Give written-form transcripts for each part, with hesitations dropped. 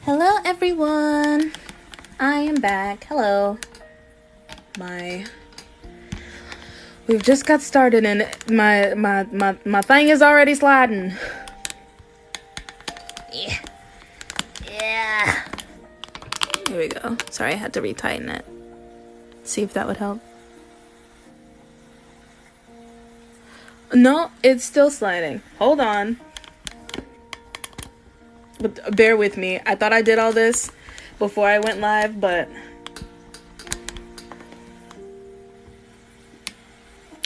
Hello everyone, I am back. Hello. We've just got started and my thing is already sliding. Yeah. Here we go. Sorry, I had to retighten it. See if that would help. No, it's still sliding. Hold on. But bear with me. I thought I did all this before I went live, but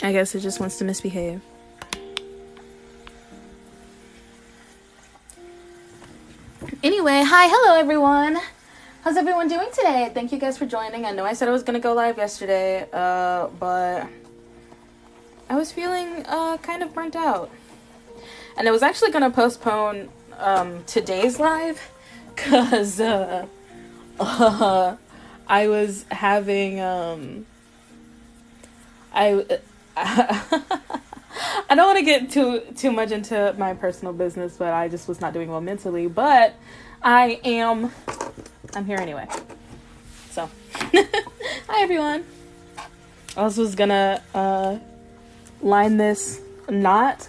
I guess it just wants to misbehave. Anyway, hello everyone. How's everyone doing today? Thank you guys for joining. I know I said I was gonna go live yesterday, but I was feeling kind of burnt out. And I was actually gonna postpone today's live because I was having I don't want to get too much into my personal business, but I just was not doing well mentally. But I'm here anyway. So hi everyone. I also was gonna line this not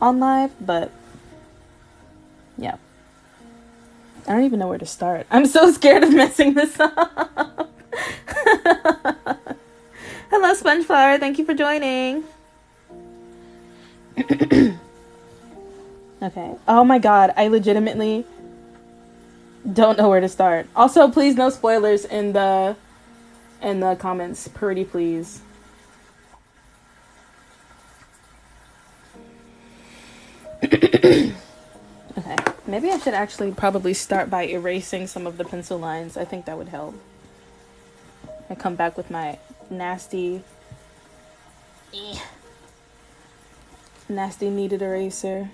on live, but yeah, I don't even know where to start. I'm so scared of messing this up. Hello Spongeflower, thank you for joining. Okay. Oh my god, I legitimately don't know where to start. Also, please no spoilers in the comments, pretty please. Okay, maybe I should actually probably start by erasing some of the pencil lines. I think that would help. I come back with my nasty kneaded eraser.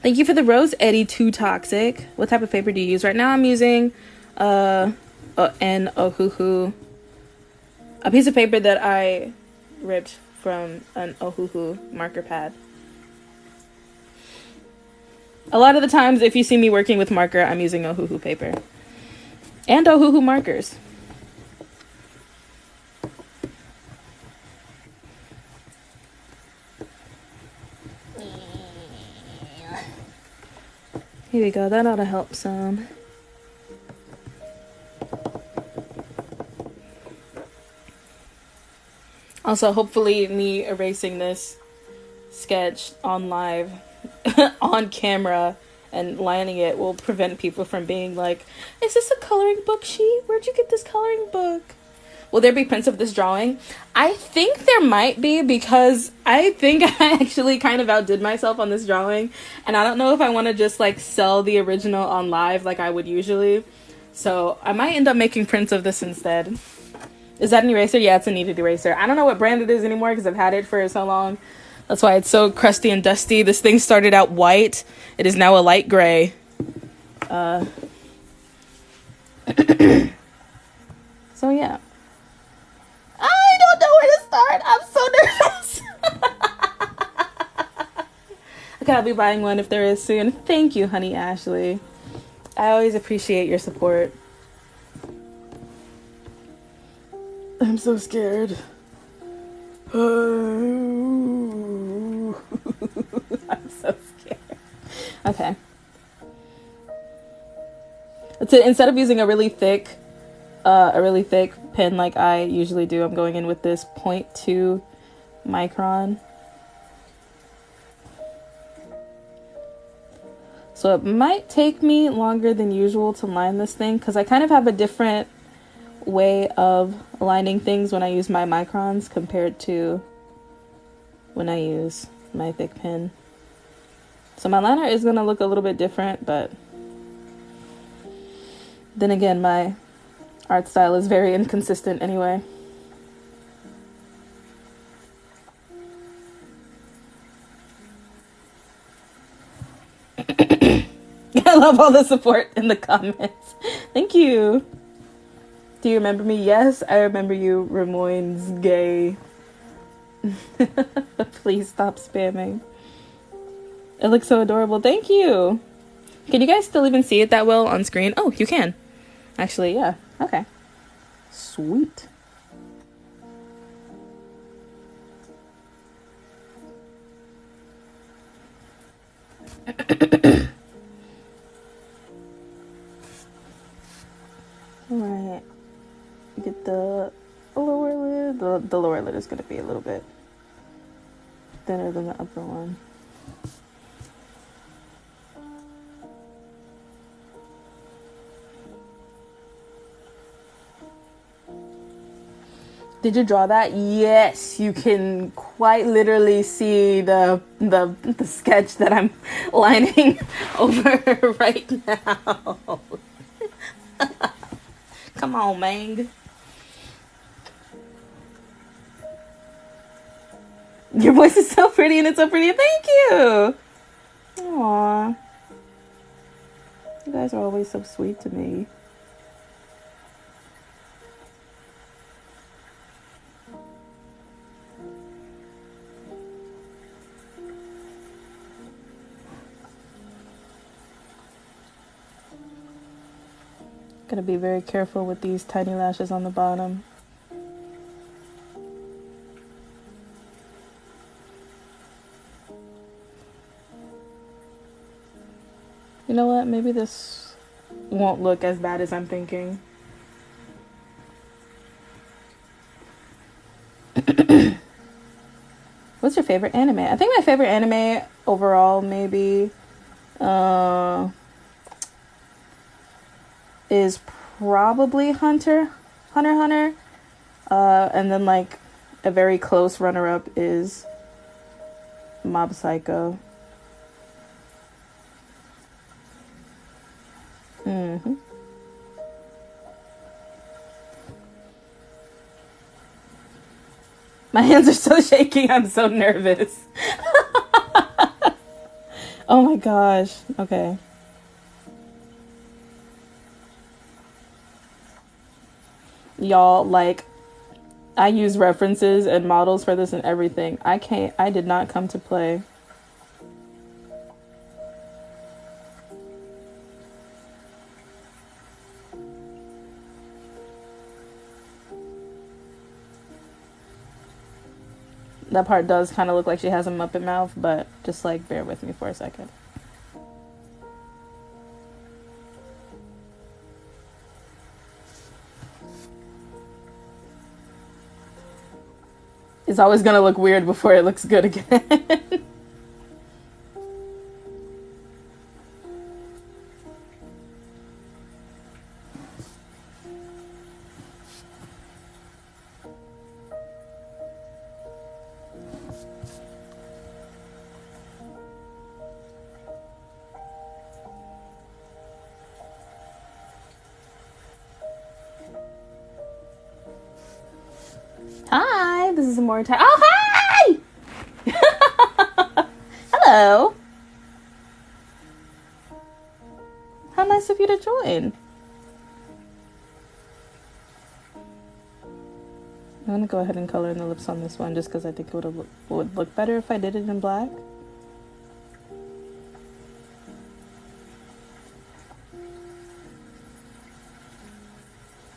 Thank you for the rose, Eddie Too Toxic. What type of paper do you use? Right now I'm using an Ohuhu. A piece of paper that I ripped from an Ohuhu marker pad. A lot of the times if you see me working with marker, I'm using Ohuhu paper. And Ohuhu markers. Here we go, that ought to help some. Also, hopefully me erasing this sketch on live, on camera, and lining it will prevent people from being like, is this a coloring book sheet? Where'd you get this coloring book? Will there be prints of this drawing? I think there might be, because I think I actually kind of outdid myself on this drawing. And I don't know if I want to just like sell the original on live like I would usually. So I might end up making prints of this instead. Is that an eraser? Yeah, it's a kneaded eraser. I don't know what brand it is anymore because I've had it for so long. That's why it's so crusty and dusty. This thing started out white. It is now a light gray. So yeah. I don't know where to start. I'm so nervous. Okay, I'll be buying one if there is soon. Thank you, honey Ashley. I always appreciate your support. I'm so scared. I'm so scared. Okay. Instead of using a really thick pen like I usually do, I'm going in with this 0.2 micron. So it might take me longer than usual to line this thing because I kind of have a different way of aligning things when I use my microns compared to when I use my thick pen. So my liner is going to look a little bit different, but then again, my art style is very inconsistent anyway. love all the support in the comments. Thank you. Do you remember me? Yes, I remember you, Ramoines gay. Please stop spamming. It looks so adorable. Thank you. Can you guys still even see it that well on screen? Oh, you can. Actually, yeah. Okay. Sweet. Alright. Get the lower lid. The lower lid is going to be a little bit thinner than the upper one. Did you draw that? Yes, you can quite literally see the sketch that I'm lining over right now. Come on, Mang. Your voice is so pretty and it's so pretty. Thank you. Aww. You guys are always so sweet to me. Gotta be very careful with these tiny lashes on the bottom. You know what? Maybe this won't look as bad as I'm thinking. What's your favorite anime? I think my favorite anime overall maybe is probably Hunter x Hunter. And then like a very close runner-up is Mob Psycho. Mm-hmm. My hands are so shaky. I'm so nervous. Oh my gosh. Okay. Y'all, like, I use references and models for this and everything. I did not come to play. That part does kind of look like she has a Muppet mouth, but just like bear with me for a second. It's always gonna look weird before it looks good again. Hi, this is more time. Oh, hi! Hello. How nice of you to join. I'm gonna go ahead and color in the lips on this one just because I think it would look better if I did it in black.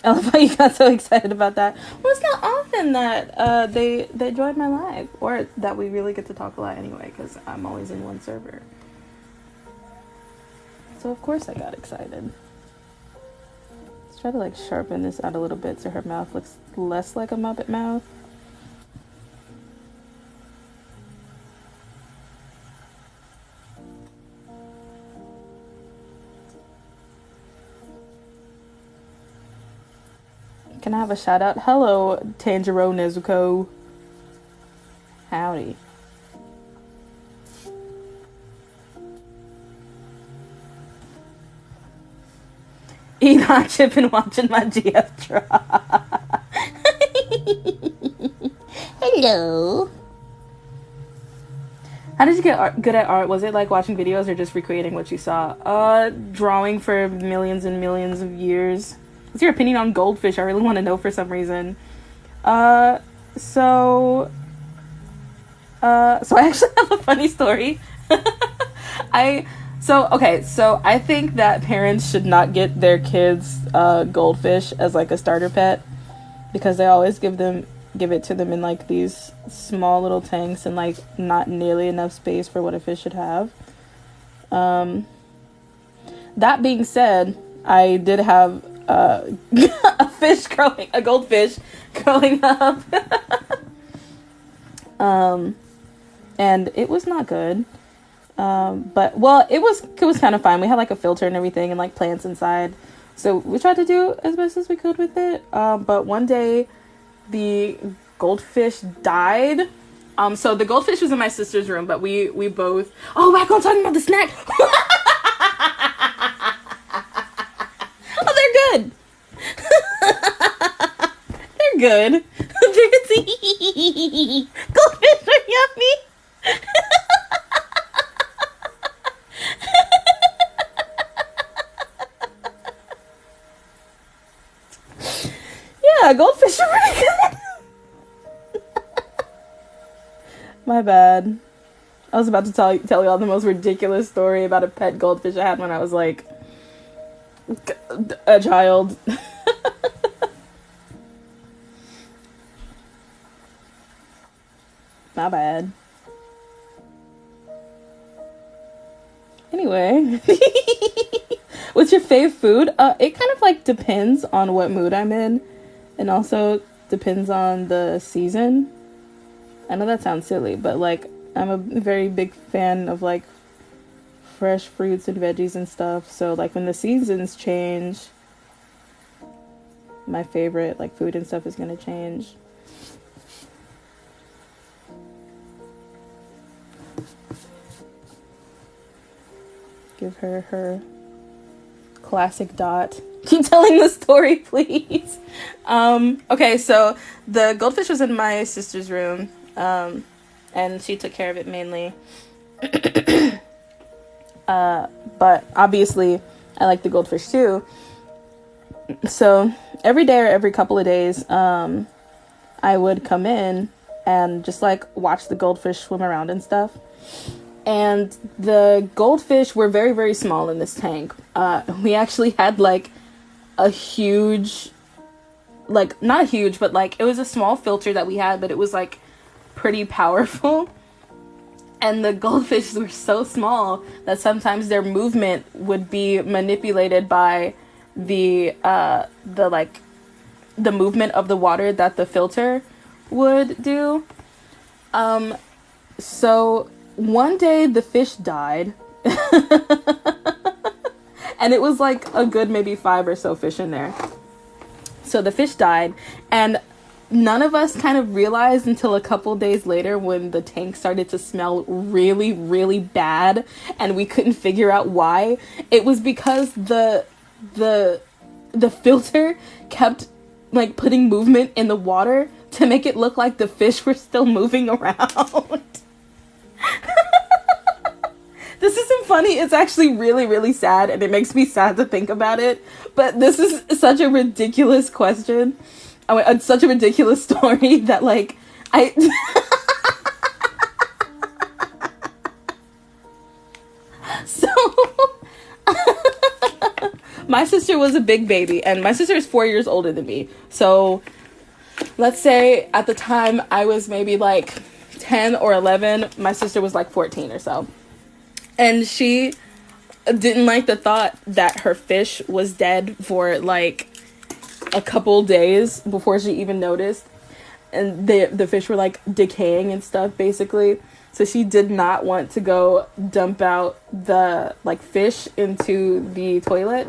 I love how you got so excited about that. Well, it's not often that they join my live, or that we really get to talk a lot anyway, because I'm always in one server. So of course I got excited. Let's try to like sharpen this out a little bit so her mouth looks less like a Muppet mouth. Can I have a shout out? Hello, Tanjiro Nezuko. Howdy. Eat hot chip and watching my GF drop. Hello. How did you get good at art? Was it like watching videos or just recreating what you saw? Drawing for millions and millions of years. What's your opinion on goldfish? I really want to know for some reason. So I actually have a funny story. So I think that parents should not get their kids goldfish as like a starter pet, because they always give it to them in like these small little tanks and like not nearly enough space for what a fish should have. That being said, I did have a goldfish growing up. And it was not good. But well, it was kind of fine. We had like a filter and everything and like plants inside. So we tried to do as best as we could with it. But one day the goldfish died. So the goldfish was in my sister's room, but we both, back on talking about the snack. Oh, they're good. They're good. Goldfish are yummy. Yeah, goldfish are pretty good. My bad. I was about to tell y'all the most ridiculous story about a pet goldfish I had when I was like a child. My bad. Anyway. What's your fave food? It kind of like depends on what mood I'm in, and also depends on the season. I know that sounds silly, but like I'm a very big fan of like fresh fruits and veggies and stuff. So like when the seasons change, my favorite like food and stuff is gonna change. Give her classic dot. Keep telling the story, please. Okay, so the goldfish was in my sister's room, and she took care of it mainly. But obviously, I like the goldfish too. So every day or every couple of days, I would come in and just like watch the goldfish swim around and stuff. And the goldfish were very, very small in this tank. We actually had like a huge, like not huge, but like it was a small filter that we had, but it was like pretty powerful. And the goldfish were so small that sometimes their movement would be manipulated by the movement of the water that the filter would do. So one day the fish died. And it was like a good maybe 5 or so fish in there. So the fish died, and none of us kind of realized until a couple days later when the tank started to smell really, really bad and we couldn't figure out why. It was because the filter kept like putting movement in the water to make it look like the fish were still moving around. This isn't funny. It's actually really, really sad, and it makes me sad to think about it. But this is such a ridiculous question. It's such a ridiculous story that, like, So, my sister was a big baby, and my sister is 4 years older than me. So, let's say at the time I was maybe, like, 10 or 11. My sister was, like, 14 or so. And she didn't like the thought that her fish was dead for like a couple days before she even noticed. And the fish were like decaying and stuff basically. So she did not want to go dump out the like fish into the toilet.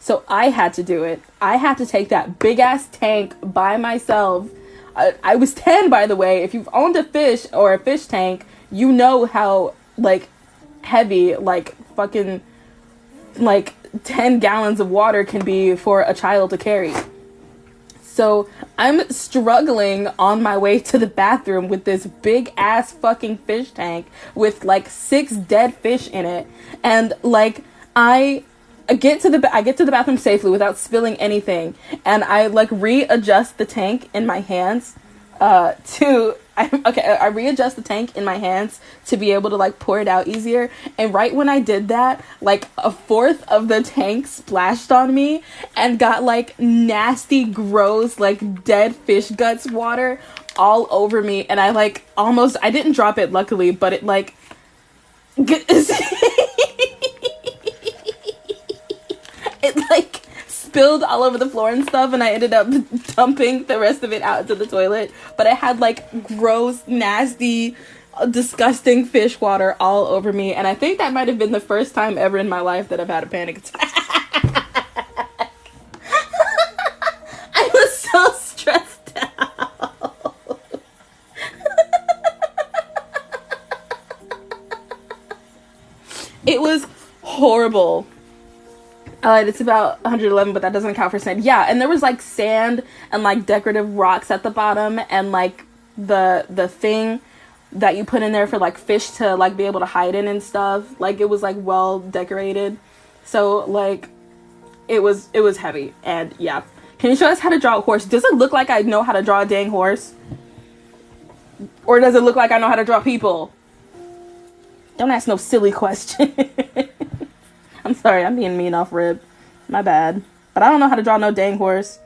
So I had to do it. I had to take that big ass tank by myself. I was 10, by the way. If you've owned a fish or a fish tank, you know how like heavy like fucking like 10 gallons of water can be for a child to carry. So I'm struggling on my way to the bathroom with this big ass fucking fish tank with like 6 dead fish in it, and like I get to the bathroom safely without spilling anything, and I like readjust the tank in my hands I readjust the tank in my hands to be able to like pour it out easier, and right when I did that, like a fourth of the tank splashed on me and got like nasty gross like dead fish guts water all over me, and I didn't drop it luckily, but it like it like spilled all over the floor and stuff, and I ended up dumping the rest of it out into the toilet. But I had like gross, nasty, disgusting fish water all over me, and I think that might have been the first time ever in my life that I've had a panic attack. I was so stressed out. It was horrible. It's about 111, but that doesn't count for sand. Yeah, and there was like sand and like decorative rocks at the bottom, and like the thing that you put in there for like fish to like be able to hide in and stuff. Like it was like well decorated, so like it was heavy. And yeah, can you show us how to draw a horse? Does it look like I know how to draw a dang horse, or does it look like I know how to draw people? Don't ask no silly question. I'm sorry, I'm being mean off rip. My bad. But I don't know how to draw no dang horse.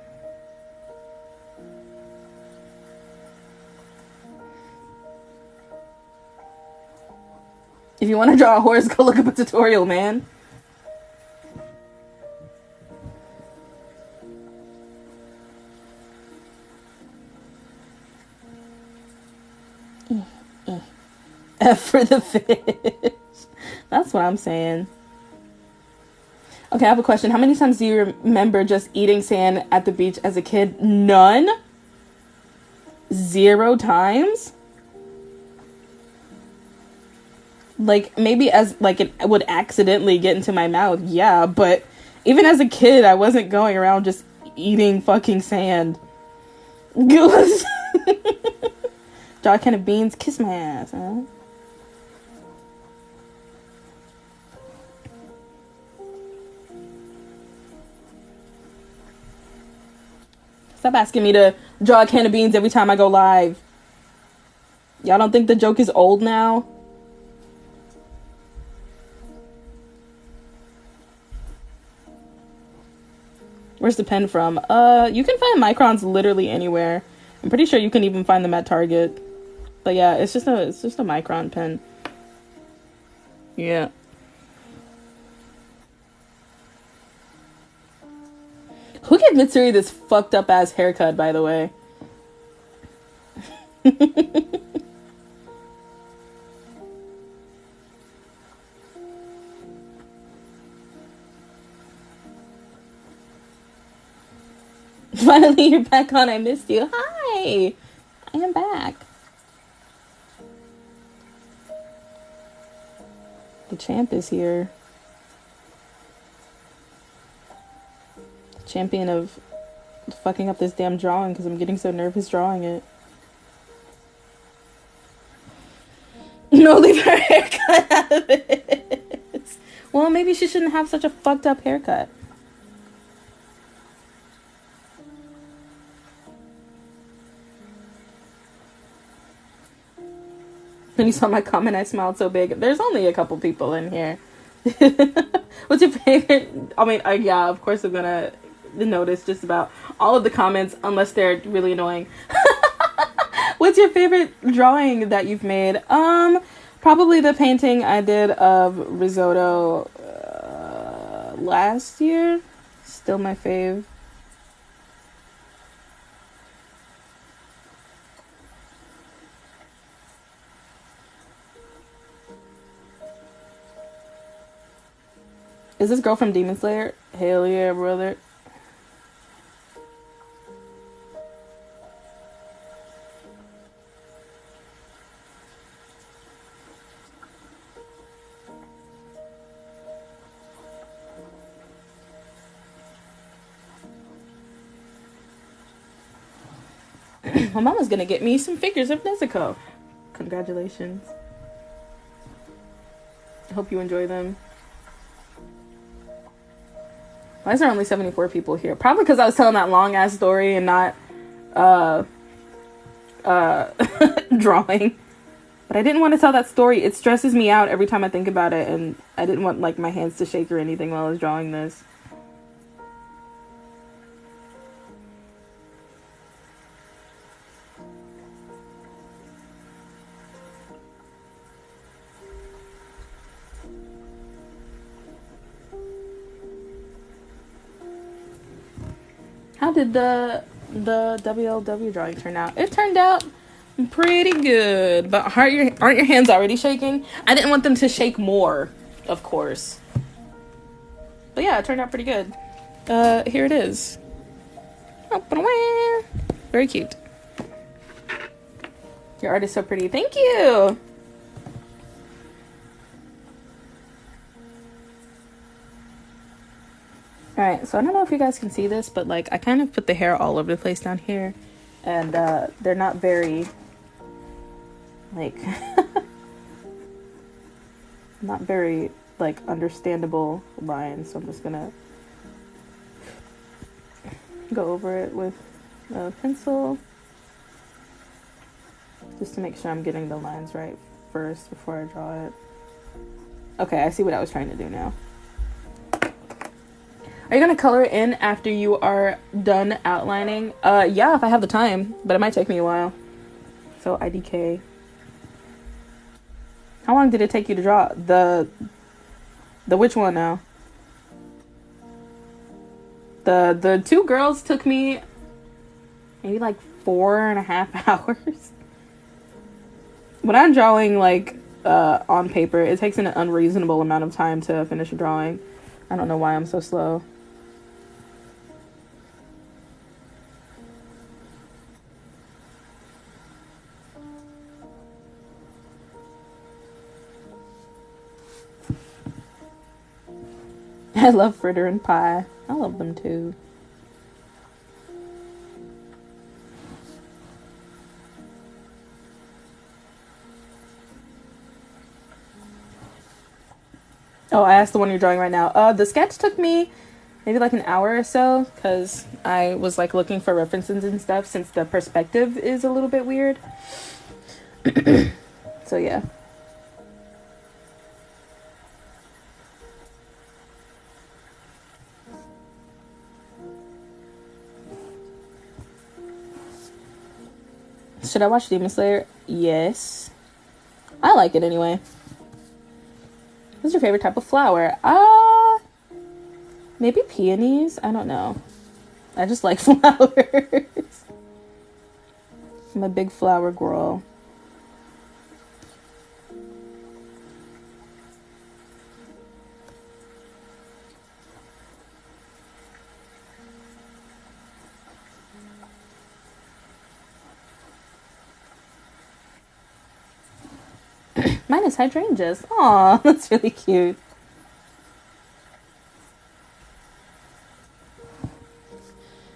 If you want to draw a horse, go look up a tutorial, man. F for the fish. That's what I'm saying. Okay, I have a question. How many times do you remember just eating sand at the beach as a kid? None? 0 times? Like, maybe as, like, it would accidentally get into my mouth, yeah, but even as a kid, I wasn't going around just eating fucking sand. Draw a can of beans, kiss my ass, huh? Stop asking me to draw a can of beans every time I go live. Y'all don't think the joke is old now? Where's the pen from? You can find microns literally anywhere. I'm pretty sure you can even find them at Target. But yeah, it's just a micron pen. Yeah. Who gave Mitsuri this fucked up ass haircut, by the way? Finally, you're back on. I missed you. Hi! I am back. The champ is here. Champion of fucking up this damn drawing because I'm getting so nervous drawing it. No, leave her haircut out of it. Well, maybe she shouldn't have such a fucked up haircut. When you saw my comment, I smiled so big. There's only a couple people in here. What's your favorite? I mean, yeah, of course I'm gonna notice just about all of the comments unless they're really annoying. What's your favorite drawing that you've made? Probably the painting I did of risotto last year. Still my fave. Is this girl from Demon Slayer? Hell yeah, brother. My mama's gonna get me some figures of Nezuko. Congratulations. I hope you enjoy them. Why is there only 74 people here? Probably because I was telling that long ass story and not drawing. But I didn't want to tell that story. It stresses me out every time I think about it, and I didn't want like my hands to shake or anything while I was drawing this. How did the WLW drawing turn out? It turned out pretty good, but aren't your hands already shaking? I didn't want them to shake more, of course. But yeah, it turned out pretty good. Here it is. Very cute. Your art is so pretty. Thank you. Alright, so I don't know if you guys can see this, but like I kind of put the hair all over the place down here, and they're not very like not very like understandable lines, so I'm just gonna go over it with a pencil just to make sure I'm getting the lines right first before I draw it. Okay, I see what I was trying to do now. Are you gonna color it in after you are done outlining? Yeah, if I have the time, but it might take me a while. So IDK. How long did it take you to draw the which one now? The two girls took me maybe like 4.5 hours. When I'm drawing like on paper, it takes an unreasonable amount of time to finish a drawing. I don't know why I'm so slow. I love fritter and pie. I love them too. Oh, I asked the one you're drawing right now. The sketch took me maybe like an hour or so because I was like looking for references and stuff since the perspective is a little bit weird. So yeah. Should I watch Demon Slayer? Yes. I like it anyway. What's your favorite type of flower? Maybe peonies? I don't know. I just like flowers. I'm a big flower girl. Mine is hydrangeas. Aw, that's really cute.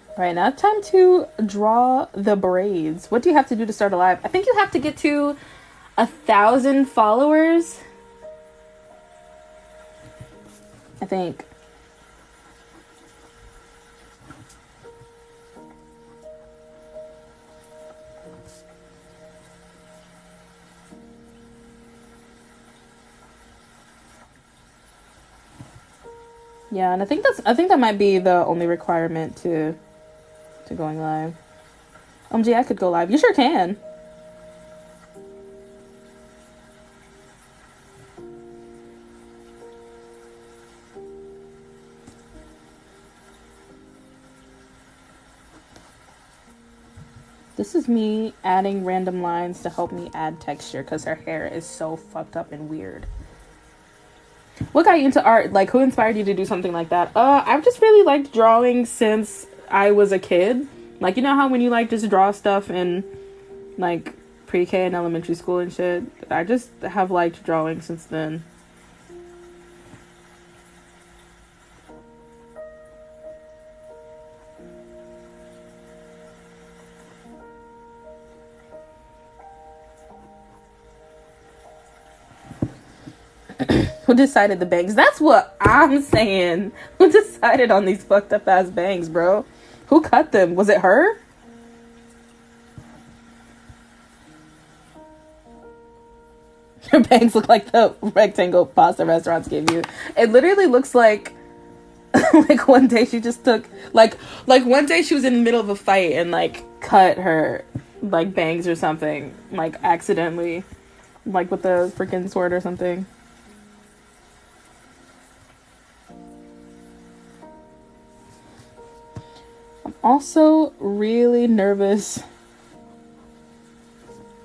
Alright, now it's time to draw the braids. What do you have to do to start a live? I think you have to get to 1,000 followers. I think. Yeah, and I think that might be the only requirement to going live. Gee, I could go live. You sure can. This is me adding random lines to help me add texture because her hair is so fucked up and weird. What got you into art? Like, who inspired you to do something like that? I've just really liked drawing since I was a kid. Like, you know how when you like just draw stuff in like pre-K and elementary school and shit? I just have liked drawing since then. Who decided the bangs? That's what I'm saying. Who decided on these fucked up ass bangs, bro? Who cut them? Was it her? Her bangs look like the rectangle pasta restaurants gave you. It literally looks like like one day she just took like one day she was in the middle of a fight and like cut her like bangs or something, like accidentally, like with a freaking sword or something. I'm also really nervous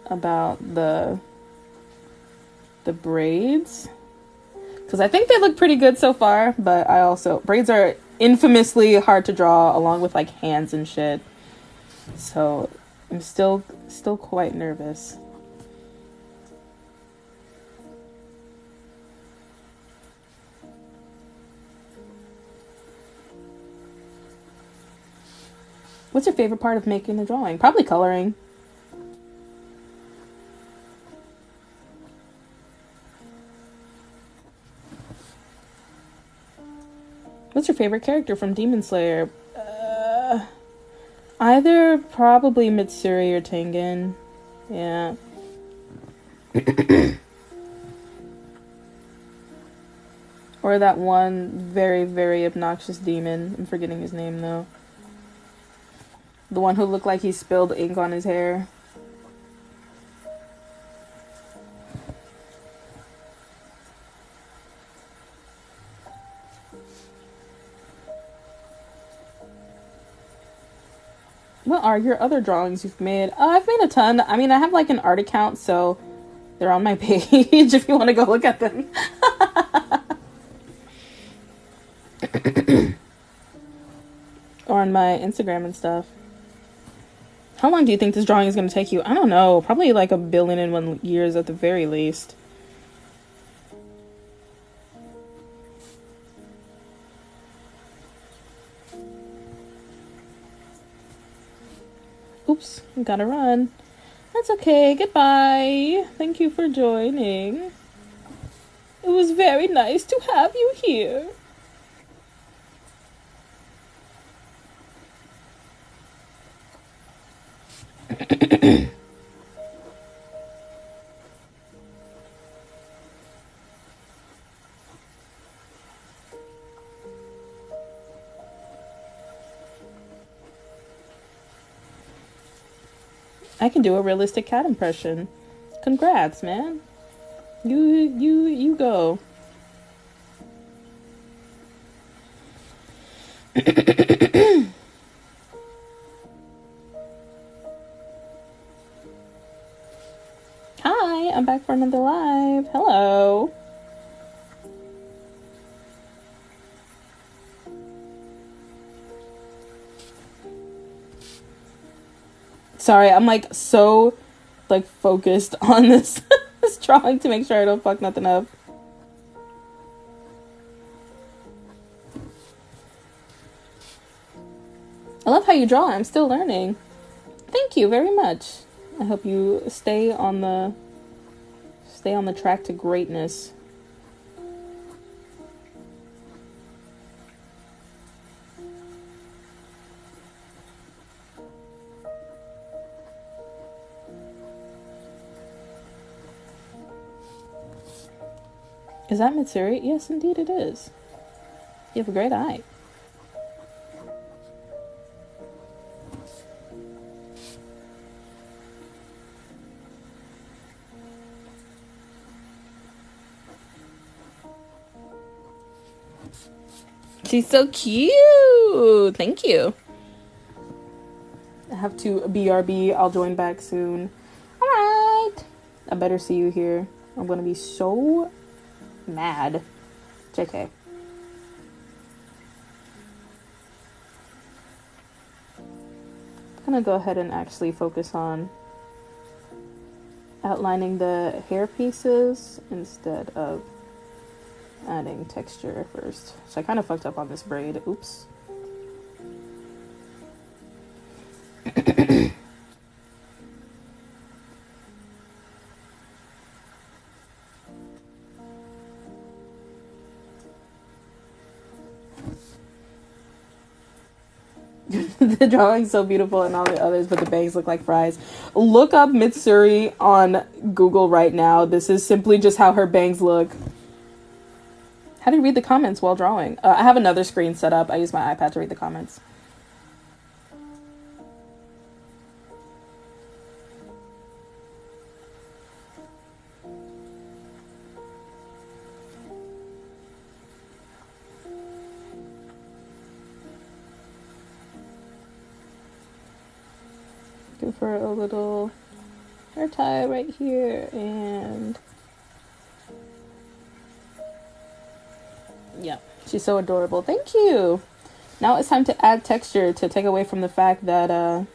about the braids, because I think they look pretty good so far, but I also, braids are infamously hard to draw along with like hands and shit, so I'm still quite nervous. What's your favorite part of making the drawing? Probably coloring. What's your favorite character from Demon Slayer? Either probably Mitsuri or Tengen. Yeah. Or that one very, very obnoxious demon. I'm forgetting his name though. The one who looked like he spilled ink on his hair. What are your other drawings you've made? I've made a ton. I mean, I have like an art account, so they're on my page if you want to go look at them. Or on my Instagram and stuff. How long do you think this drawing is going to take you? I don't know. Probably like 1,000,000,001 years at the very least. Oops, gotta run. That's okay. Goodbye. Thank you for joining. It was very nice to have you here. I can do a realistic cat impression. Congrats, man. You go. Hi, I'm back for another live. Hello. Sorry, I'm like so like focused on this this drawing to make sure I don't fuck nothing up. I love how you draw. I'm still learning. Thank you very much. I hope you stay on the track to greatness. Is that Mitsuri? Yes, indeed it is. You have a great eye. She's so cute. Thank you. I have to BRB. I'll join back soon. All right. I better see you here. I'm going to be so mad. JK. I'm going to go ahead and actually focus on outlining the hair pieces instead of adding texture first. So I kind of fucked up on this braid. Oops. The drawing's so beautiful and all the others, but the bangs look like fries. Look up Mitsuri on Google right now. This is simply just how her bangs look. How do you read the comments while drawing? I have another screen set up. I use my iPad to read the comments. Give her a little hair tie right here, and yeah, she's so adorable. Thank you. Now it's time to add texture to take away from the fact that I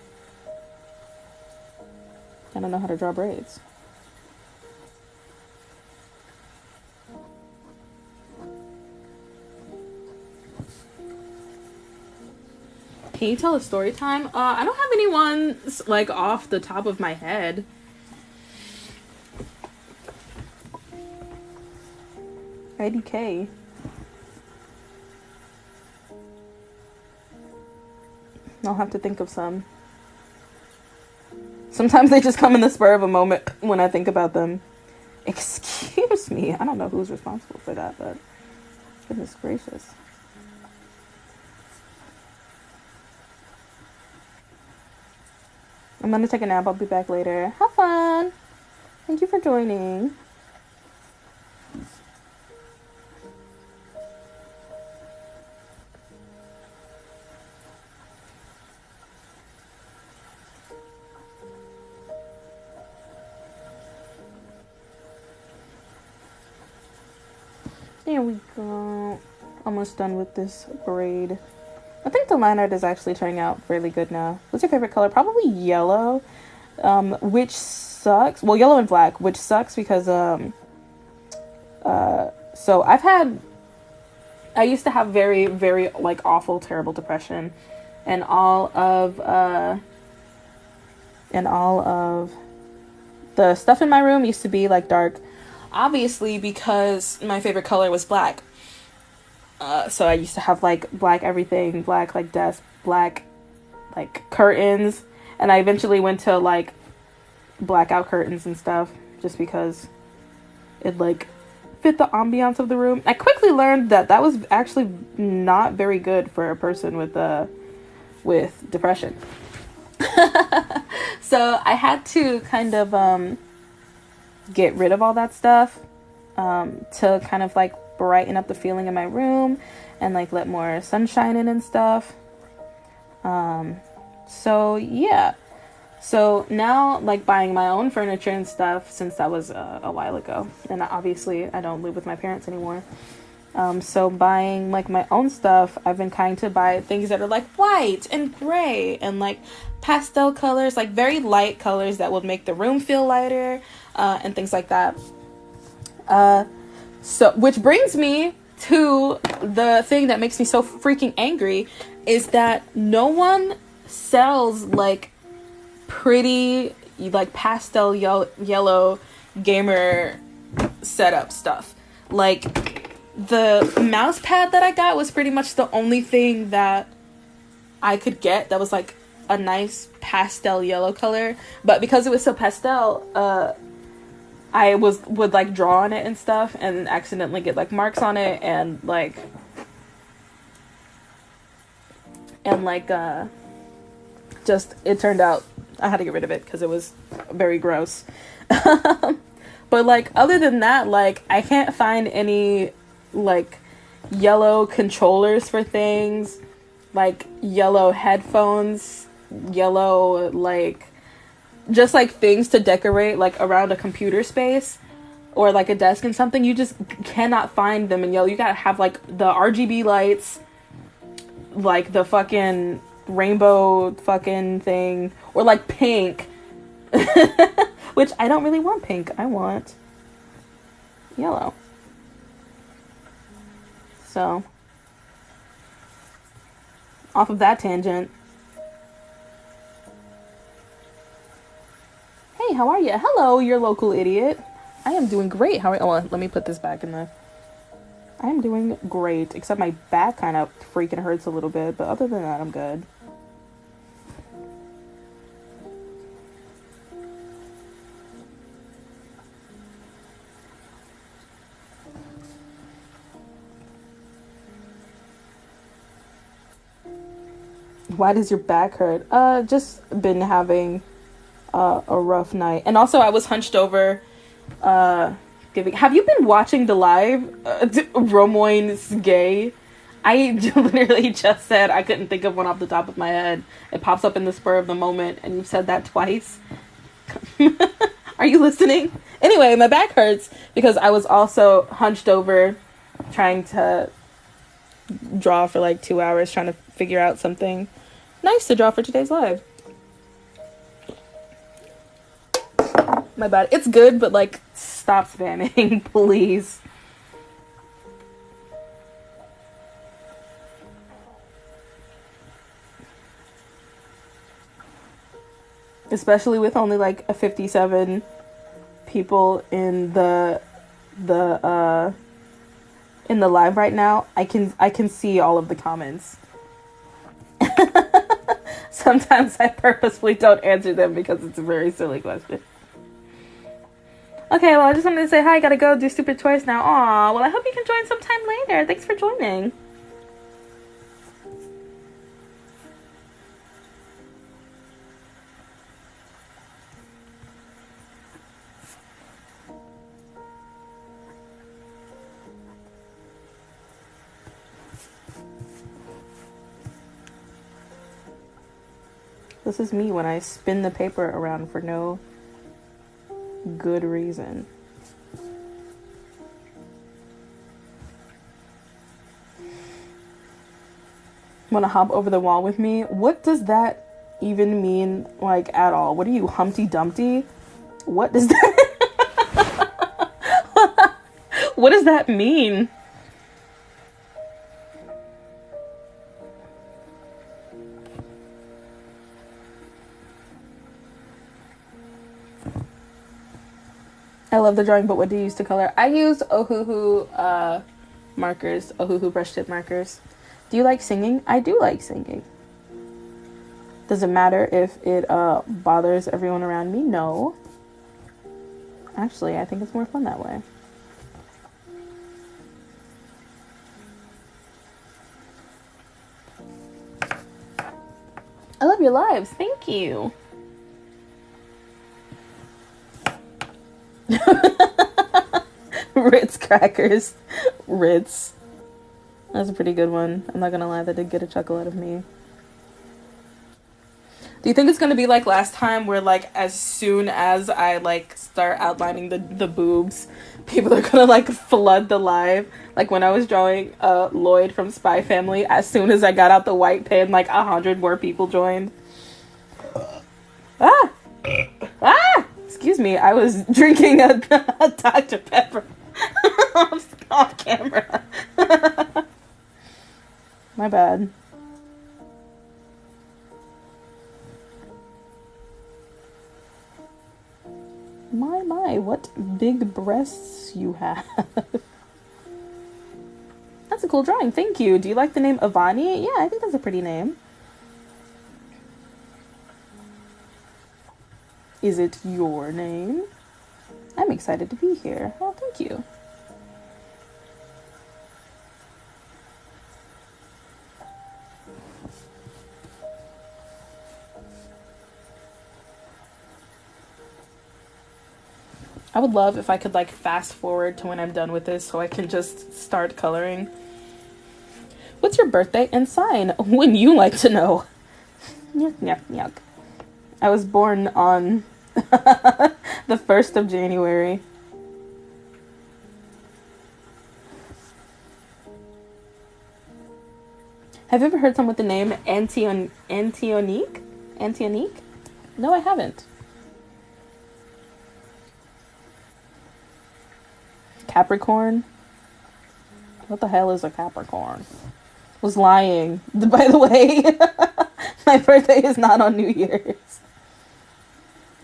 don't know how to draw braids. Can you tell a story time? I don't have anyone like off the top of my head. IDK. I'll have to think of some. Sometimes they just come in the spur of a moment when I think about them. Excuse me. I don't know who's responsible for that, but goodness gracious. I'm gonna take a nap. I'll be back later. Have fun. Thank you for joining. There we go. Almost done with this braid. I think the line art is actually turning out fairly good now. What's your favorite color? Probably yellow, which sucks. Well, yellow and black, which sucks because, so I used to have very, very, like, awful, terrible depression, and all of the stuff in my room used to be, like, dark, obviously, because my favorite color was black. So I used to have, like, black everything, black, like, desk, black, like, curtains, and I eventually went to, like, blackout curtains and stuff, just because it, like, fit the ambiance of the room. I quickly learned that that was actually not very good for a person with depression. So I had to kind of, get rid of all that stuff, to kind of, like, brighten up the feeling in my room and, like, let more sunshine in and stuff. So yeah, so now, like, buying my own furniture and stuff, since that was a while ago, and obviously I don't live with my parents anymore, so buying, like, my own stuff, I've been kind to buy things that are, like, white and gray and, like, pastel colors, like, very light colors that will make the room feel lighter, and things like that. So, which brings me to the thing that makes me so freaking angry, is that no one sells, like, pretty, like, pastel yellow gamer setup stuff. Like, the mouse pad that I got was pretty much the only thing that I could get that was, like, a nice pastel yellow color, but because it was so pastel, I would like draw on it and stuff and accidentally get, like, marks on it, and just, it turned out I had to get rid of it because it was very gross. But, like, other than that, like, I can't find any, like, yellow controllers for things, like, yellow headphones, yellow, like, just, like, things to decorate, like, around a computer space or, like, a desk and something. You just cannot find them in yellow. You gotta have, like, the RGB lights, like, the fucking rainbow fucking thing, or, like, pink. Which I don't really want pink. I want yellow. So, off of that tangent. Hey, how are you? Hello, your local idiot. I am doing great. How are you? Oh, let me put this back in the... I am doing great, except my back kind of freaking hurts a little bit, but other than that, I'm good. Why does your back hurt? Just been having a rough night. And also I was hunched over giving. Have you been watching the live? Romoin's gay. I literally just said I couldn't think of one off the top of my head. It pops up in the spur of the moment, and you've said that twice. Are you listening? Anyway, my back hurts because I was also hunched over trying to draw for like 2 hours, trying to figure out something nice to draw for today's live. My bad. It's good, but like, stop spamming, please. Especially with only like a 57 people in the live right now. I can see all of the comments. Sometimes I purposefully don't answer them because it's a very silly question. Okay, well, I just wanted to say hi. Gotta go do stupid toys now. Aw, well, I hope you can join sometime later. Thanks for joining. This is me when I spin the paper around for no good reason. Want to hop over the wall with me? What does that even mean, like, at all? What are you, Humpty Dumpty? What does that... What does that mean? I love the drawing, but what do you use to color? I use Ohuhu markers, Ohuhu brush tip markers. Do you like singing? I do like singing. Does it matter if it bothers everyone around me? No. Actually, I think it's more fun that way. I love your lives. Thank you. Ritz crackers. Ritz. That's a pretty good one. I'm not gonna lie, that did get a chuckle out of me. Do you think it's gonna be like last time where like as soon as I like start outlining the boobs, people are gonna like flood the live? Like when I was drawing Lloyd from Spy Family, as soon as I got out the white pen, like 100 more people joined. Ah! Excuse me, I was drinking a Dr. Pepper off camera. My bad. My, what big breasts you have. That's a cool drawing, thank you. Do you like the name Avani? Yeah, I think that's a pretty name. Is it your name? I'm excited to be here. Oh, thank you. I would love if I could like fast forward to when I'm done with this so I can just start coloring. What's your birthday and sign? When you like to know. Yuck, yuck, yuck. I was born on the 1st of January. Have you ever heard someone with the name Antionique? Antionique? No, I haven't. Capricorn? What the hell is a Capricorn? Was lying. By the way, my birthday is not on New Year's.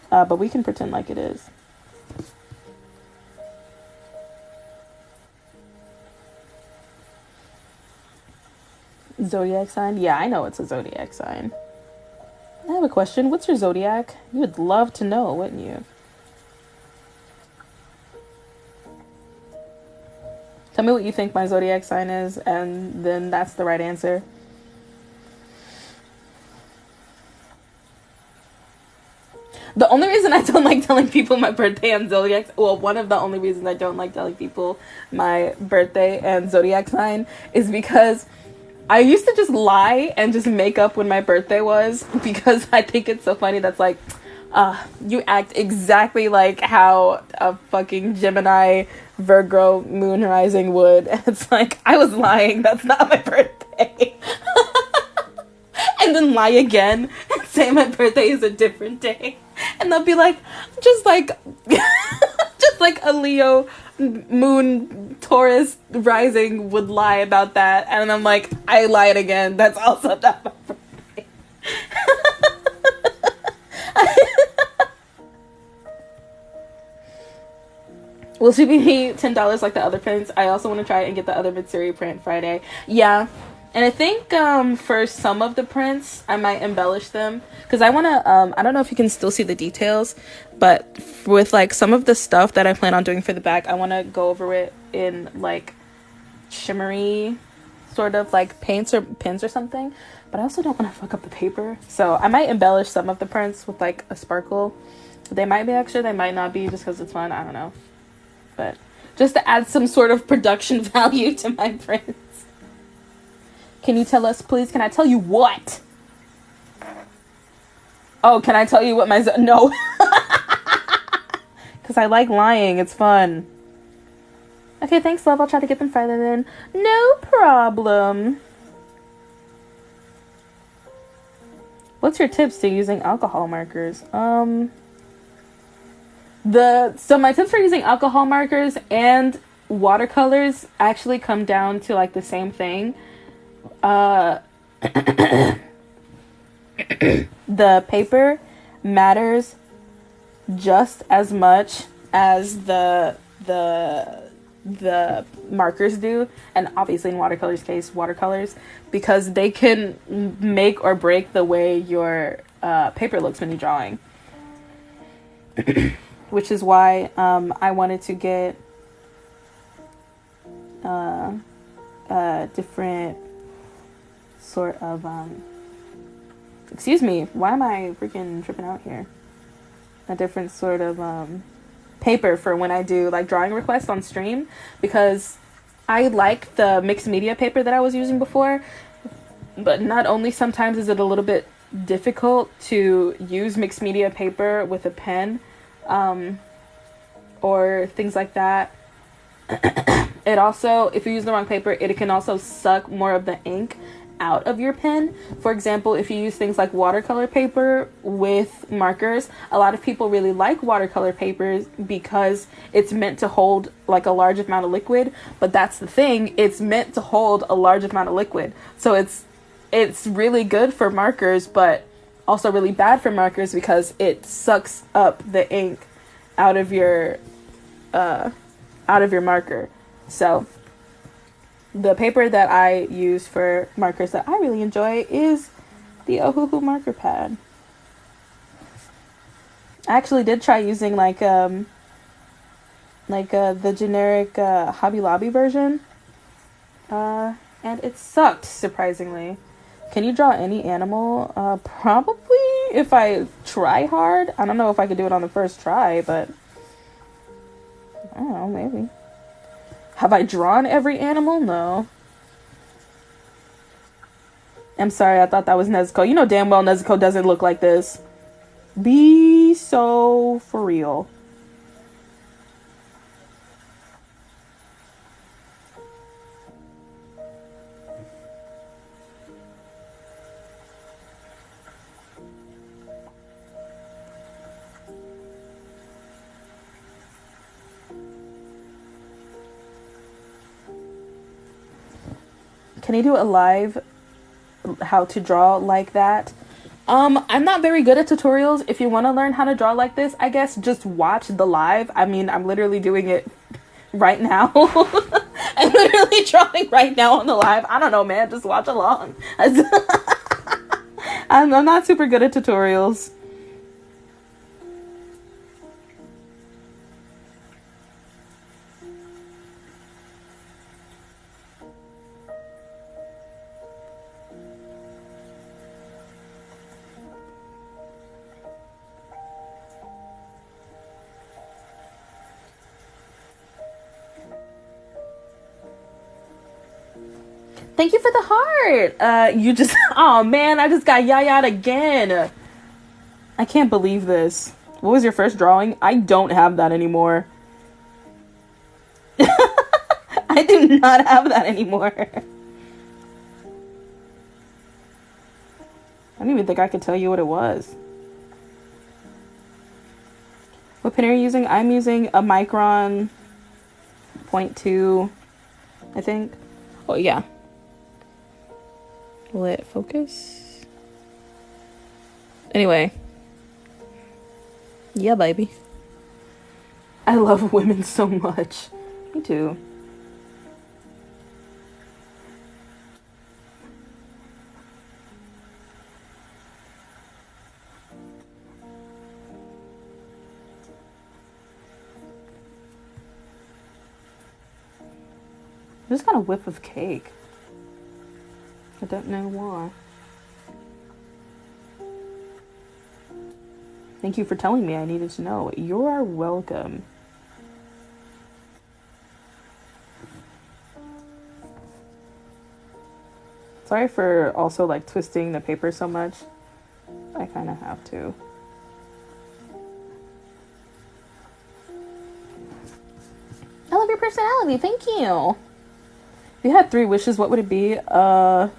But we can pretend like it is. Zodiac sign? Yeah, I know it's a zodiac sign. I have a question. What's your zodiac? You would love to know, wouldn't you? Tell me what you think my zodiac sign is, and then that's the right answer. The only reason I don't like telling people my birthday and zodiac, well, one of the only reasons I don't like telling people my birthday and zodiac sign is because I used to just lie and just make up when my birthday was, because I think it's so funny. That's like, you act exactly like how a fucking Gemini, Virgo, moon rising would. And it's like, I was lying. That's not my birthday. And then lie again and say my birthday is a different day. And they'll be like, just like, just like a Leo moon Taurus rising would lie about that. And I'm like, I lied again. That's also not my birthday. Will she be $10 like the other prints? I also want to try and get the other Mitsuri print Friday. Yeah. And I think for some of the prints, I might embellish them. Because I want to, I don't know if you can still see the details, but with like some of the stuff that I plan on doing for the back, I want to go over it in like shimmery sort of like paints or pins or something. But I also don't want to fuck up the paper. So I might embellish some of the prints with like a sparkle. They might be extra, they might not be, just because it's fun. I don't know. But just to add some sort of production value to my prints. Can you tell us, please? Can I tell you what? Oh, can I tell you what my... No. Because I like lying. It's fun. Okay, thanks, love. I'll try to get them Friday then. No problem. What's your tips to using alcohol markers? So my tips for using alcohol markers and watercolors actually come down to like the same thing. The paper matters just as much as the markers do, and obviously in watercolors case, watercolors, because they can make or break the way your paper looks when you're drawing. Which is why I wanted to get different sort of excuse me, why am I freaking tripping out here? A different sort of paper for when I do like drawing requests on stream, because I like the mixed media paper that I was using before, but not only sometimes is it a little bit difficult to use mixed media paper with a pen or things like that. It also, if you use the wrong paper, it can also suck more of the ink out of your pen. For example, if you use things like watercolor paper with markers, a lot of people really like watercolor papers because it's meant to hold like a large amount of liquid, but that's the thing, it's meant to hold a large amount of liquid. So it's really good for markers, but also really bad for markers because it sucks up the ink out of your marker. So the paper that I use for markers that I really enjoy is the Ohuhu marker pad. I actually did try using the generic Hobby Lobby version, and it sucked, surprisingly. Can you draw any animal? Probably, if I try hard. I don't know if I could do it on the first try, but I don't know, maybe. Have I drawn every animal? No. I'm sorry, I thought that was Nezuko. You know damn well Nezuko doesn't look like this. Be so for real. Can you do a live how to draw like that? I'm not very good at tutorials. If you want to learn how to draw like this, I guess just watch the live. I mean, I'm literally doing it right now. I'm literally drawing right now on the live. I don't know, man. Just watch along. I'm not super good at tutorials. Thank you for the heart. You just, oh man, I just got yaya'd again. I can't believe this. What was your first drawing? I don't have that anymore. I do not have that anymore. I don't even think I could tell you what it was. What pen are you using? I'm using a Micron 0.2, I think. Oh, yeah. Will it focus? Anyway. Yeah, baby. I love women so much. Me too. I just got a whiff of cake. I don't know why. Thank you for telling me. I needed to know. You are welcome. Sorry for also like twisting the paper so much. I kind of have to. I love your personality. Thank you. If you had 3 wishes, what would it be? I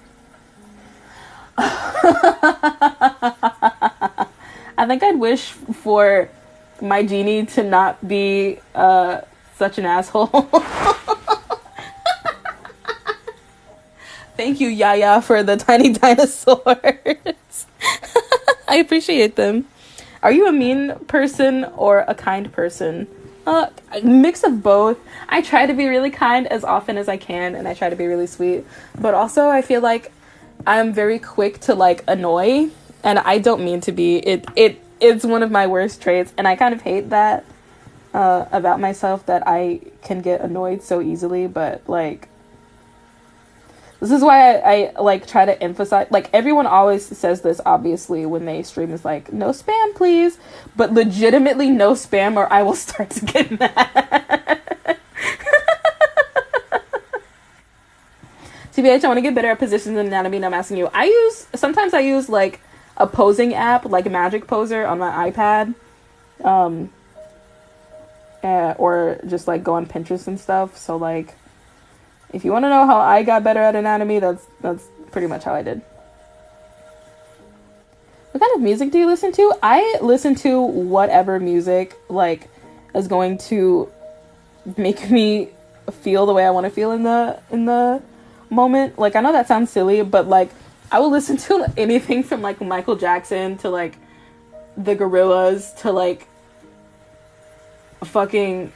think I'd wish for my genie to not be such an asshole. Thank you, Yaya, for the tiny dinosaurs. I appreciate them. Are you a mean person or a kind person? A mix of both. I try to be really kind as often as I can, and I try to be really sweet. But also, I feel like I'm very quick to like annoy, and I don't mean to be. It's one of my worst traits, and I kind of hate that about myself, that I can get annoyed so easily. But like, this is why I like try to emphasize, like, everyone always says this obviously when they stream, is like, no spam please, but legitimately no spam or I will start to get mad. TBH, I want to get better at positions in anatomy, and I'm asking you. Sometimes I use like a posing app, like a Magic Poser on my iPad, or just like go on Pinterest and stuff. So like, if you want to know how I got better at anatomy, that's pretty much how I did. What kind of music do you listen to? I listen to whatever music like is going to make me feel the way I want to feel in the moment. Like, I know that sounds silly, but like, I will listen to anything from like Michael Jackson to like the Gorillaz to like fucking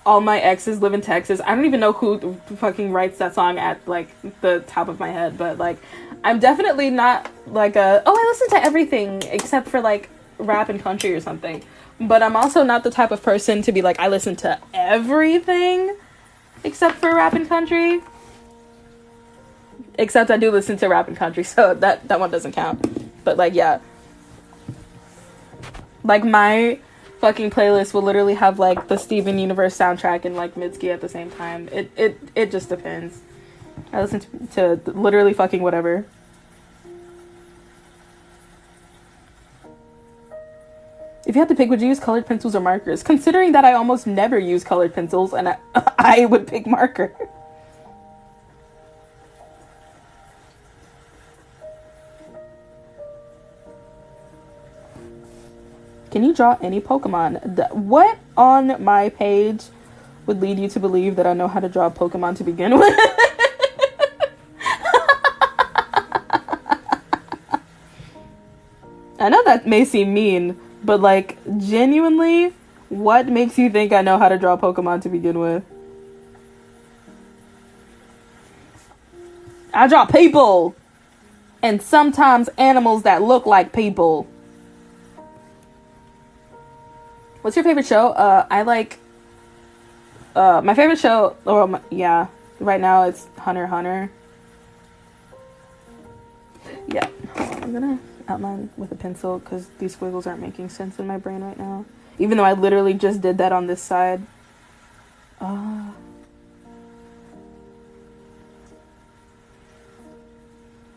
All My Exes Live in Texas. I don't even know who fucking writes that song at like the top of my head, but like, I'm definitely not like I listen to everything except for like rap and country or something. But I'm also not the type of person to be like, I listen to everything except for rap and country. Except I do listen to rap and country, so that one doesn't count. But like, yeah. Like, my fucking playlist will literally have like the Steven Universe soundtrack and like Mitski at the same time. It just depends. I listen to literally fucking whatever. If you had to pick, would you use colored pencils or markers? Considering that I almost never use colored pencils, and I would pick marker. Can you draw any Pokemon? What on my page would lead you to believe that I know how to draw Pokemon to begin with? I know that may seem mean, but like, genuinely, what makes you think I know how to draw Pokemon to begin with? I draw people! And sometimes animals that look like people. What's your favorite show? I like, my favorite show, right now it's Hunter x Hunter. Yeah, hold on, I'm gonna outline with a pencil because these squiggles aren't making sense in my brain right now. Even though I literally just did that on this side.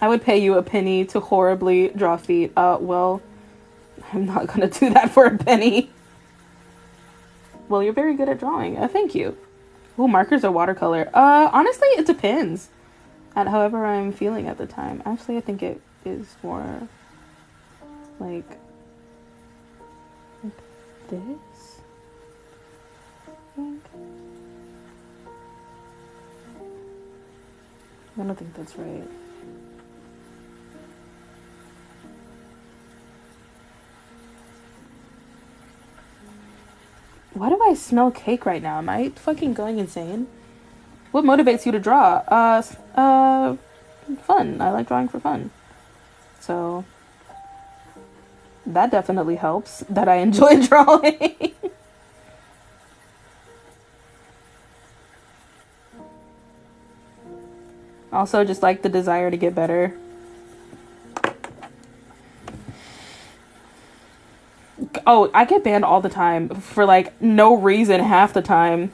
I would pay you a penny to horribly draw feet. Well, I'm not gonna do that for a penny. Well, you're very good at drawing. Thank you. Ooh, markers or watercolor? Honestly, it depends on however I'm feeling at the time. Actually, I think it is more like this. I don't think that's right. Why do I smell cake right now? Am I fucking going insane? What motivates you to draw? Fun. I like drawing for fun. So that definitely helps that I enjoy drawing. Also, just like the desire to get better. Oh, I get banned all the time for like no reason half the time.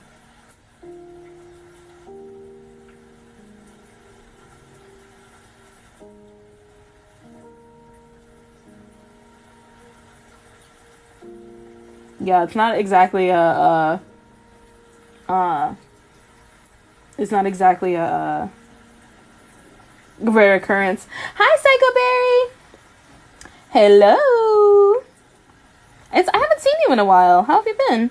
Yeah, it's not exactly it's not exactly a rare occurrence. Hi, Psychoberry. Hello. I haven't seen you in a while. How have you been?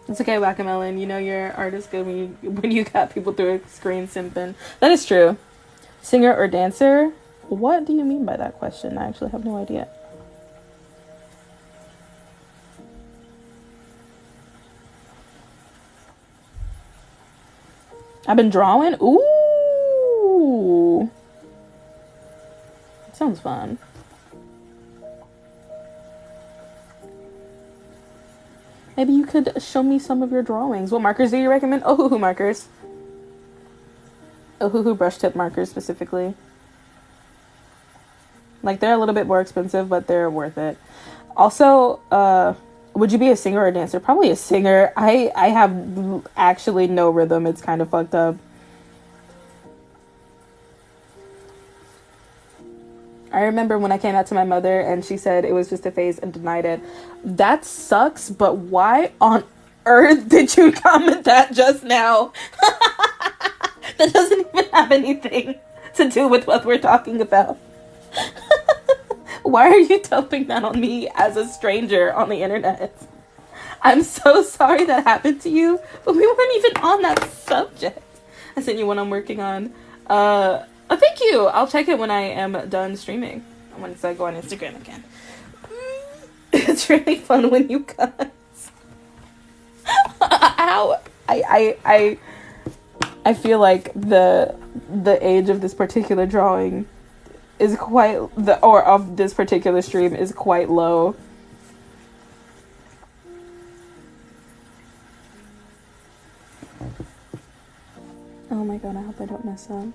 It's okay, Wackamelon. You know your art is good when you got people through a screen simping. That is true. Singer or dancer? What do you mean by that question? I actually have no idea. I've been drawing? Ooh. That sounds fun. Maybe you could show me some of your drawings. What markers do you recommend? Ohuhu markers. Ohuhu brush tip markers specifically. Like, they're a little bit more expensive, but they're worth it. Also, would you be a singer or a dancer? Probably a singer. I have actually no rhythm. It's kind of fucked up. I remember when I came out to my mother and she said it was just a phase and denied it. That sucks, but why on earth did you comment that just now? That doesn't even have anything to do with what we're talking about. Why are you dumping that on me as a stranger on the internet? I'm so sorry that happened to you, but we weren't even on that subject. I sent you one I'm working on. Thank you. I'll check it when I am done streaming. Once I go on Instagram again. It's really fun when you guys. Ow. I feel like the age of this particular drawing is quite of this particular stream is quite low. Oh my god, I hope I don't mess up.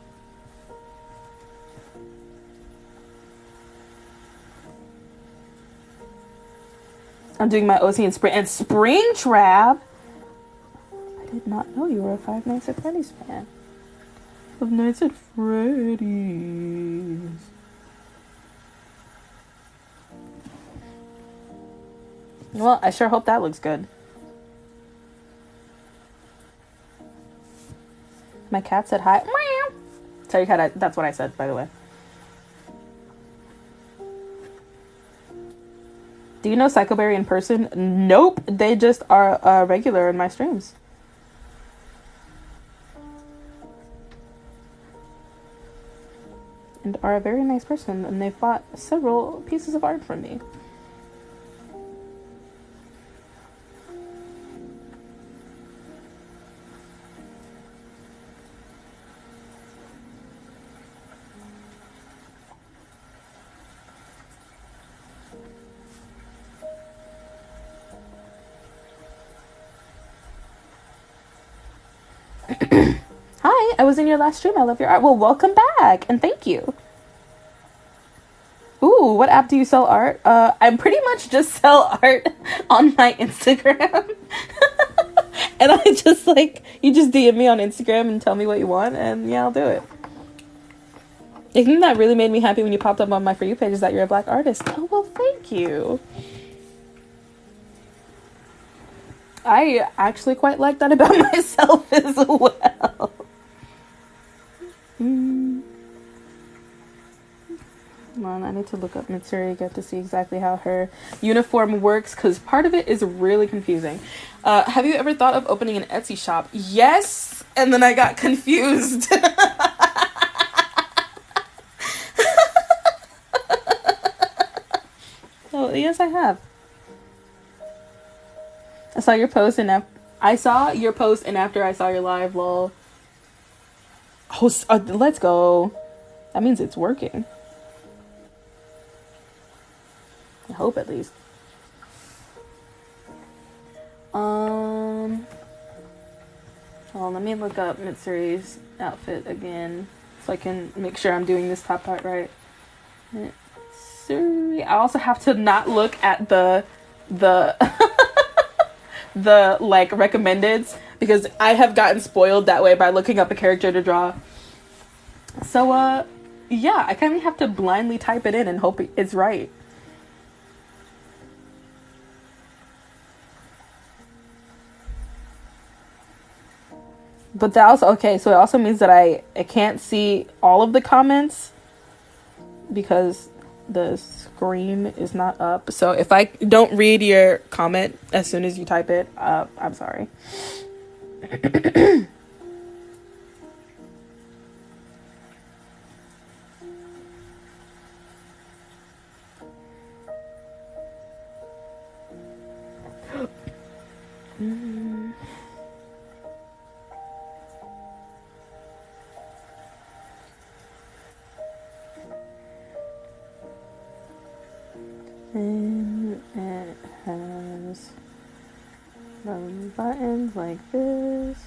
I'm doing my OC in spring and Springtrap. I did not know you were a Five Nights at Freddy's fan. Five Nights at Freddy's. Well, I sure hope that looks good. My cat said hi. Meow. Tell your cat that's what I said, by the way. Do you know Psychoberry in person? Nope. They just are regular in my streams. And are a very nice person, and they've bought several pieces of art from me. Hi, I was in your last stream. I love your art. Well, welcome back, and thank you. Ooh, what app do you sell art? I pretty much just sell art on my Instagram. And I just like, you just DM me on Instagram and tell me what you want, and yeah, I'll do it. The thing that really made me happy when you popped up on my For You page is that you're a Black artist. Oh, well, thank you. I actually quite like that about myself as well. Come on, I need to look up Mitsuri again to see exactly how her uniform works, because part of it is really confusing. Have you ever thought of opening an Etsy shop? Yes, and then I got confused. Oh, yes, I have. I saw your post and after I saw your live, lol. Oh, let's go. That means it's working. I hope, at least. Well, let me look up Mitsuri's outfit again so I can make sure I'm doing this top part right. Mitsuri. I also have to not look at the the like recommendeds, because I have gotten spoiled that way by looking up a character to draw. So yeah, I kind of have to blindly type it in and hope it's right. But that also, okay, so it also means that I can't see all of the comments because the screen is not up. So if I don't read your comment as soon as you type it, I'm sorry. And it has buttons like this.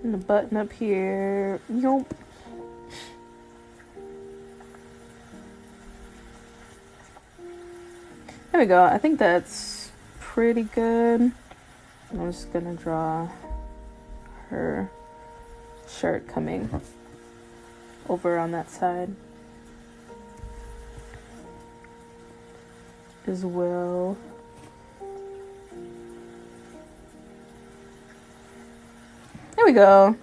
And a button up here. Nope. There we go. I think that's pretty good. I'm just gonna draw her shirt coming over on that side as well. There we go.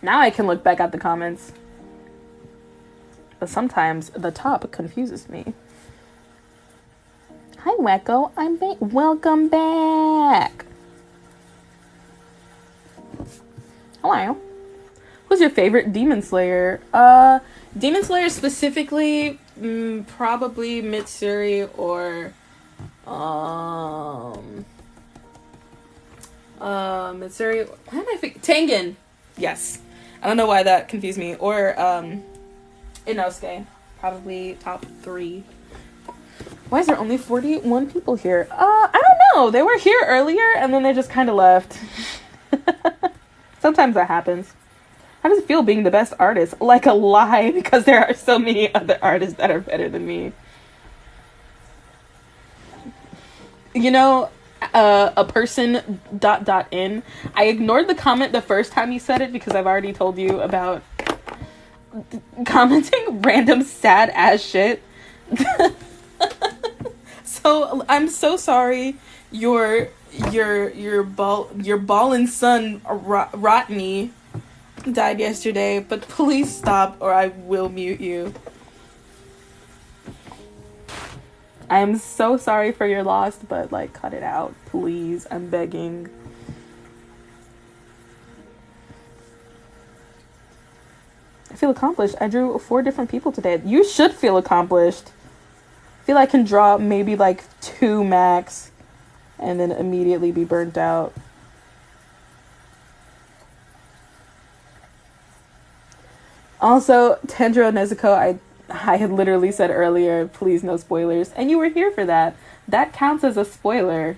Now I can look back at the comments. But sometimes the top confuses me. Hi, Wacko. I'm back. Welcome back. Hello. Who's your favorite Demon Slayer? Demon Slayer specifically, probably Mitsuri or Mitsuri. Why am I Tengen? Yes. I don't know why that confused me. Or Inosuke. Probably top 3. Why is there only 41 people here? I don't know. They were here earlier and then they just kind of left. Sometimes that happens. How does it feel being the best artist? Like a lie, because there are so many other artists that are better than me. You know, a person ... in. I ignored the comment the first time you said it because I've already told you about commenting random sad ass shit. So I'm so sorry your ballin' son Rodney died yesterday, but please stop or I will mute you. I am so sorry for your loss, but like cut it out, please. I'm begging. I feel accomplished. I drew 4 different people today. You should feel accomplished. I feel I can draw maybe like 2 max and then immediately be burnt out. Also, Tendro Nezuko, I had literally said earlier, please no spoilers, and you were here for that. That counts as a spoiler.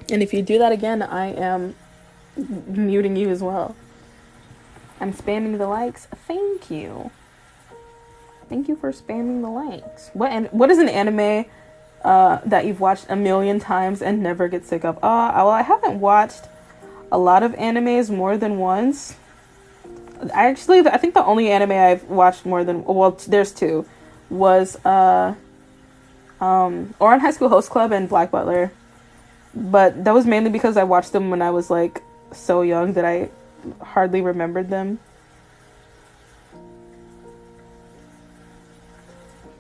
And if you do that again, I am muting you as well. I'm spamming the likes. Thank you. Thank you for spamming the likes. What is an anime that you've watched a million times and never get sick of? Well, I haven't watched a lot of animes more than once. I think the only anime I've watched more than, well, there's two, was Ouran High School Host Club and Black Butler. But that was mainly because I watched them when I was like so young that I hardly remembered them.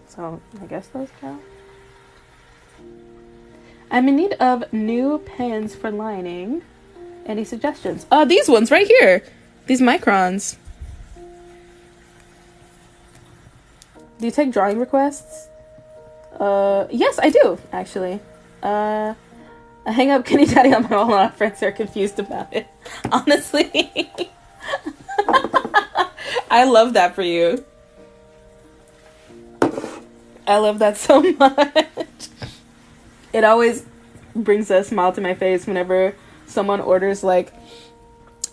So I guess those count. I'm in need of new pens for lining. Any suggestions? These ones right here. These microns. Do you take drawing requests? Yes, I do, actually. I hang up Kenny Daddy on my wall and our friends are confused about it. Honestly. I love that for you. I love that so much. It always brings a smile to my face whenever someone orders like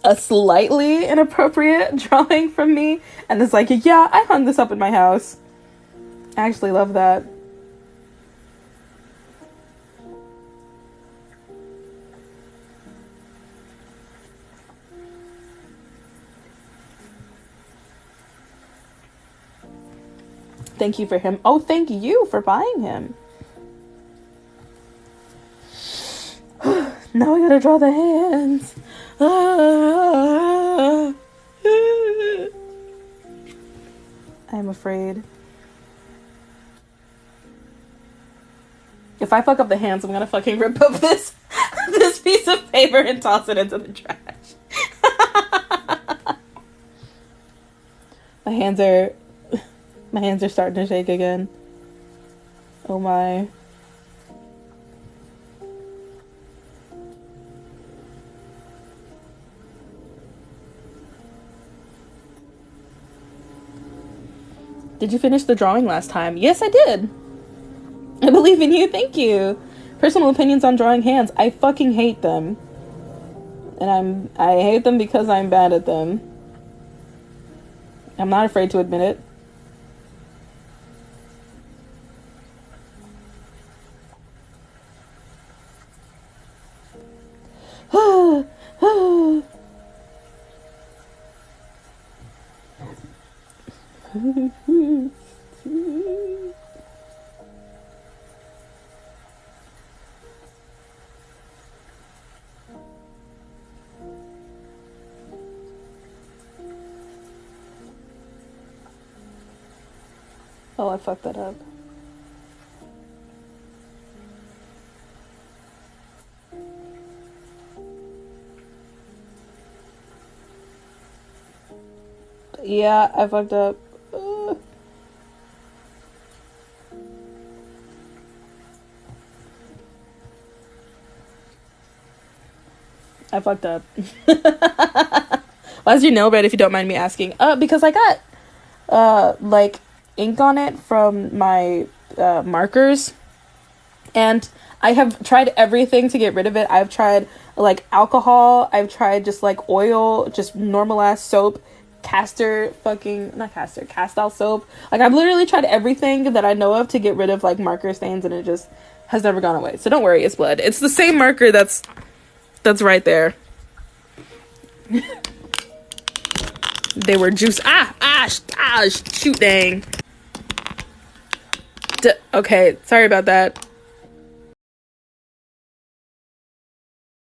a slightly inappropriate drawing from me and it's like, yeah, I hung this up in my house. I actually love that. Thank you for him. Oh, thank you for buying him. Now I gotta draw the hands. I'm afraid. If I fuck up the hands, I'm gonna fucking rip up this piece of paper and toss it into the trash. My hands are starting to shake again. Oh my. Did you finish the drawing last time? Yes, I did. I believe in you. Thank you. Personal opinions on drawing hands. I fucking hate them. And I hate them because I'm bad at them. I'm not afraid to admit it. Oh, I fucked that up. Yeah, I fucked up. I fucked up. Why is your nail red, if you don't mind me asking? Because I got, like, ink on it from my, markers. And I have tried everything to get rid of it. I've tried, like, alcohol. I've tried just, like, oil, just normal-ass soap. Cast off soap. Like, I've literally tried everything that I know of to get rid of, like, marker stains, and it just has never gone away. So don't worry, it's blood. It's the same marker that's right there. They were juice. Shoot, dang. Okay, sorry about that.